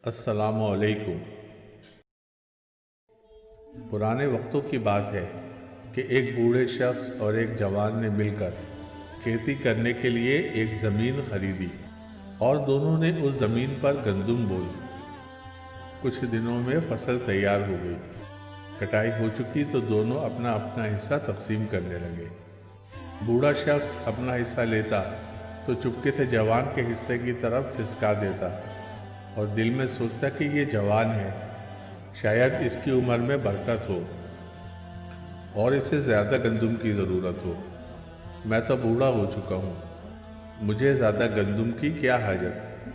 السلام علیکم۔ پرانے وقتوں کی بات ہے کہ ایک بوڑھے شخص اور ایک جوان نے مل کر کھیتی کرنے کے لیے ایک زمین خریدی اور دونوں نے اس زمین پر گندم بوئی۔ کچھ دنوں میں فصل تیار ہو گئی، کٹائی ہو چکی تو دونوں اپنا اپنا حصہ تقسیم کرنے لگے۔ بوڑھا شخص اپنا حصہ لیتا تو چپکے سے جوان کے حصے کی طرف کھسکا دیتا اور دل میں سوچتا کہ یہ جوان ہے، شاید اس کی عمر میں برکت ہو اور اسے زیادہ گندم کی ضرورت ہو۔ میں تو بوڑھا ہو چکا ہوں، مجھے زیادہ گندم کی کیا حاجت۔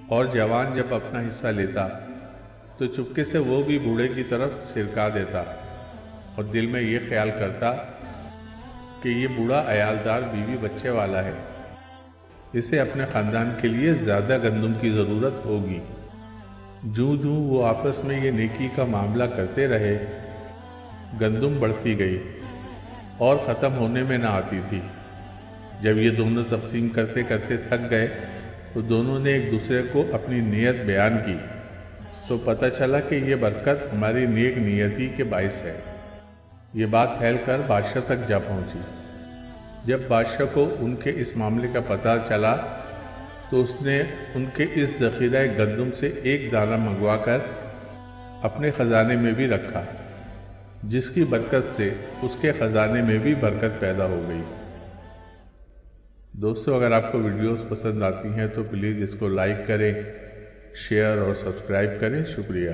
اور جوان جب اپنا حصہ لیتا تو چپکے سے وہ بھی بوڑھے کی طرف سرکا دیتا اور دل میں یہ خیال کرتا کہ یہ بوڑھا عیالدار بیوی بچے والا ہے، اسے اپنے خاندان کے لیے زیادہ گندم کی ضرورت ہوگی۔ جوں جوں وہ آپس میں یہ نیکی کا معاملہ کرتے رہے، گندم بڑھتی گئی اور ختم ہونے میں نہ آتی تھی۔ جب یہ دونوں تقسیم کرتے کرتے تھک گئے تو دونوں نے ایک دوسرے کو اپنی نیت بیان کی تو پتہ چلا کہ یہ برکت ہماری نیک نیتی کے باعث ہے۔ یہ بات پھیل کر بادشاہ تک جا پہنچی۔ جب بادشاہ کو ان کے اس معاملے کا پتہ چلا تو اس نے ان کے اس ذخیرہ گندم سے ایک دانہ منگوا کر اپنے خزانے میں بھی رکھا، جس کی برکت سے اس کے خزانے میں بھی برکت پیدا ہو گئی۔ دوستو، اگر آپ کو ویڈیوز پسند آتی ہیں تو پلیز اس کو لائک کریں، شیئر اور سبسکرائب کریں۔ شکریہ۔